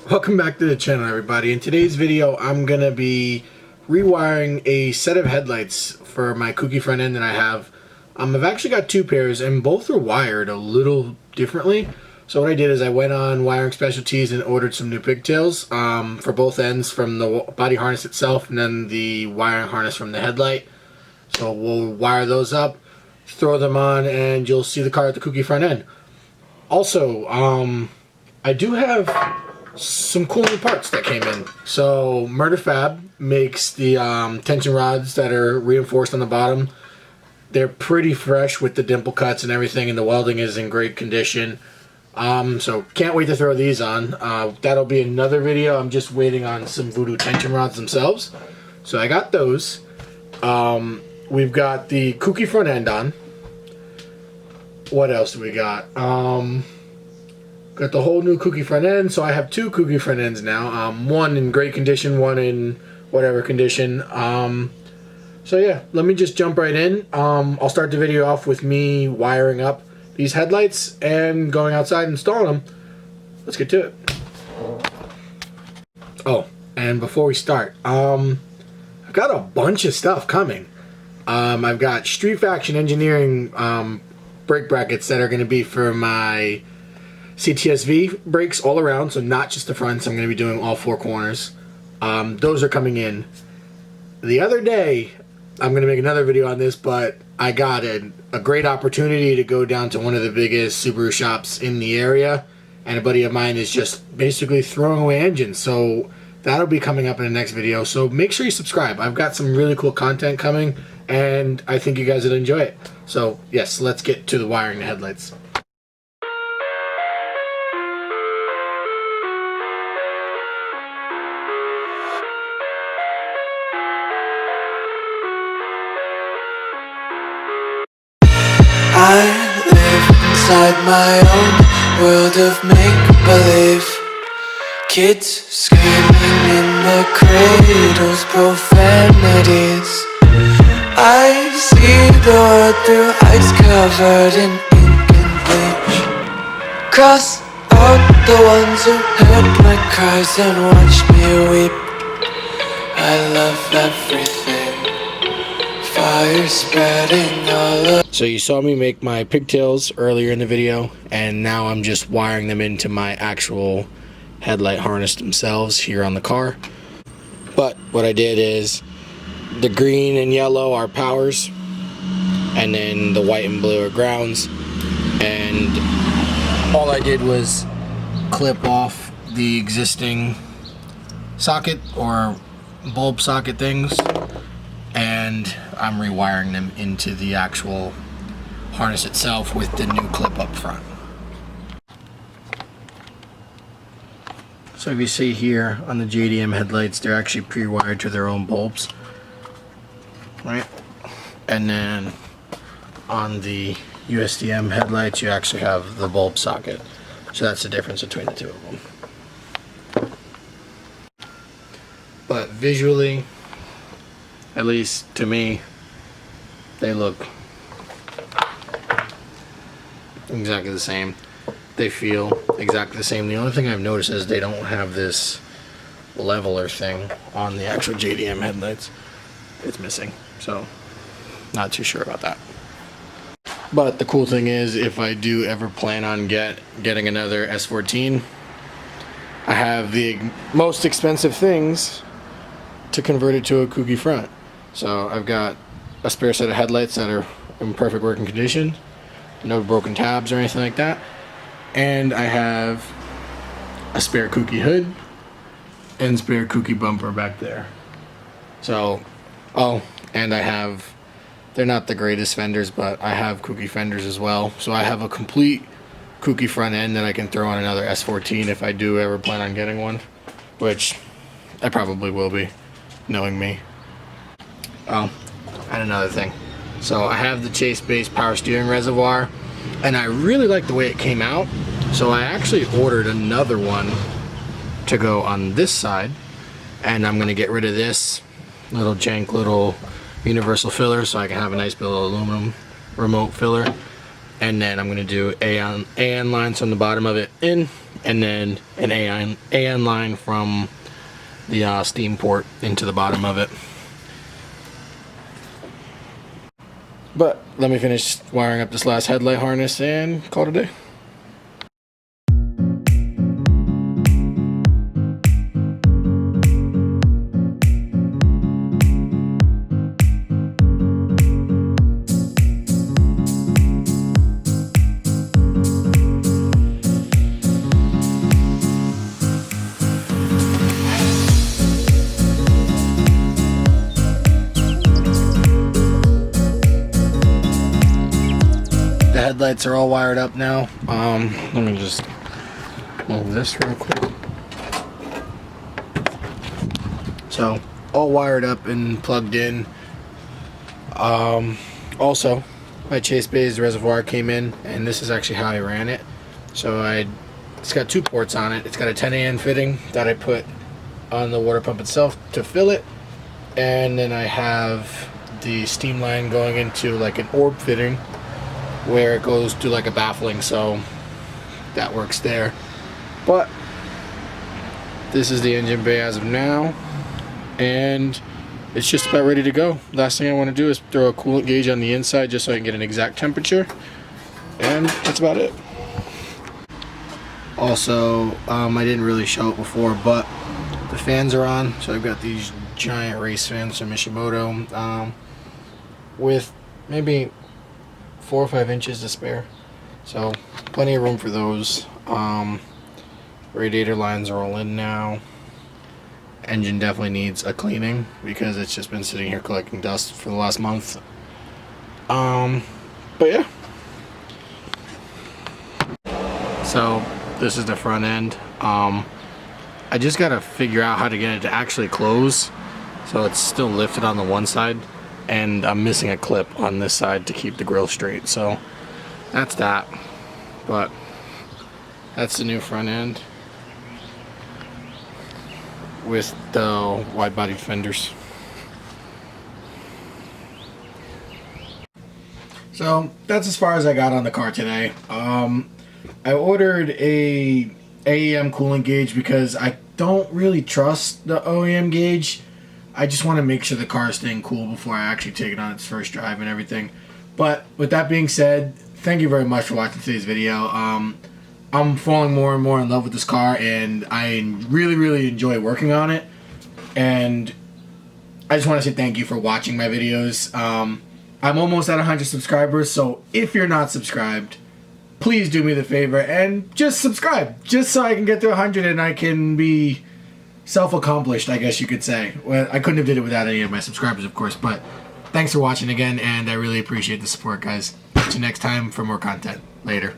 Welcome back to the channel, everybody. In today's video, I'm going to be rewiring a set of headlights for my Kouki front end that I have. I've actually got two pairs, and both are wired a little differently. So what I did is I went on Wiring Specialties and ordered some new pigtails for both ends, from the body harness itself and then the wiring harness from the headlight. So we'll wire those up, throw them on, and you'll see the car at the Kouki front end. Also, I do have some cool new parts that came in. So Murder Fab makes the tension rods that are reinforced on the bottom. They're pretty fresh with the dimple cuts and everything, and the welding is in great condition. So can't wait to throw these on. That'll be another video. I'm just waiting on some Voodoo tension rods themselves. So I got those. We've got the Kouki front end on. What else do we got? Got the whole new Kouki front end, so I have two Kouki front ends now. One in great condition, one in whatever condition. So yeah, let me just jump right in. I'll start the video off with me wiring up these headlights and going outside and installing them. Let's get to it. Oh, and before we start, I've got a bunch of stuff coming. I've got Street Faction Engineering brake brackets that are going to be for my CTSV brakes all around, so not just the fronts. I'm going to be doing all four corners. Those are coming in. The other day, I'm going to make another video on this, but I got a great opportunity to go down to one of the biggest Subaru shops in the area, and a buddy of mine is just basically throwing away engines. So that'll be coming up in the next video. So make sure you subscribe. I've got some really cool content coming, and I think you guys will enjoy it. So yes, let's get to the wiring the headlights. I live inside my own world of make-believe. Kids screaming in the cradles, profanities. I see the world through eyes covered in ink and bleach. Cross out the ones who heard my cries and watched me weep. I love everything. Fire spreading all over. So you saw me make my pigtails earlier in the video, and now I'm just wiring them into my actual headlight harness themselves here on the car. But what I did is the green and yellow are powers, and then the white and blue are grounds. And all I did was clip off the existing socket or bulb socket things, and I'm rewiring them into the actual harness itself with the new clip up front. So if you see here on the JDM headlights, they're actually pre-wired to their own bulbs, right? And then on the USDM headlights, you actually have the bulb socket. So that's the difference between the two of them. But visually, at least to me, they look exactly the same. They feel exactly the same. The only thing I've noticed is they don't have this leveler thing on the actual JDM headlights. It's missing, so not too sure about that. But the cool thing is, if I do ever plan on getting another S14, I have the most expensive things to convert it to a Kouki front. So I've got a spare set of headlights that are in perfect working condition, no broken tabs or anything like that, and I have a spare Kouki hood and spare Kouki bumper back there. So, oh, and I have, they're not the greatest fenders, but I have Kouki fenders as well. So I have a complete Kouki front end that I can throw on another S14 if I do ever plan on getting one, which I probably will be, knowing me. Oh, and another thing. So I have the Chase Base power steering reservoir, and I really like the way it came out. So I actually ordered another one to go on this side, and I'm going to get rid of this little jank little universal filler so I can have a nice bit of aluminum remote filler. And then I'm going to do AN lines from the bottom of it in, and then an AN line from the steam port into the bottom of it. But let me finish wiring up this last headlight harness and call it a day. The headlights are all wired up now. Let me just move this real quick. So, all wired up and plugged in. Also, my Chase Bay's reservoir came in, and this is actually how I ran it. So it's got 2 ports on it. It's got a 10AN fitting that I put on the water pump itself to fill it, and then I have the steam line going into like an orb fitting where it goes to like a baffling, so that works there. But this is the engine bay as of now, and it's just about ready to go. Last thing I want to do is throw a coolant gauge on the inside just so I can get an exact temperature, and that's about it. Also, I didn't really show it before, but the fans are on. So I've got these giant race fans from Mishimoto with maybe 4 or 5 inches to spare, so plenty of room for those. Radiator lines are all in now. Engine definitely needs a cleaning because it's just been sitting here collecting dust for the last month. But yeah, so this is the front end. I just gotta figure out how to get it to actually close, so it's still lifted on the one side, and I'm missing a clip on this side to keep the grill straight. So that's that. But that's the new front end with the wide body fenders. So that's as far as I got on the car today. I ordered a AEM coolant gauge because I don't really trust the OEM gauge. I just want to make sure the car is staying cool before I actually take it on its first drive and everything. But with that being said, thank you very much for watching today's video. I'm falling more and more in love with this car, and I really enjoy working on it. And I just want to say thank you for watching my videos. I'm almost at 100 subscribers, so if you're not subscribed, please do me the favor and just subscribe, just so I can get to 100 and I can be self-accomplished, I guess you could say. Well, I couldn't have did it without any of my subscribers, of course, but thanks for watching again, and I really appreciate the support, guys. See you next time for more content. Later.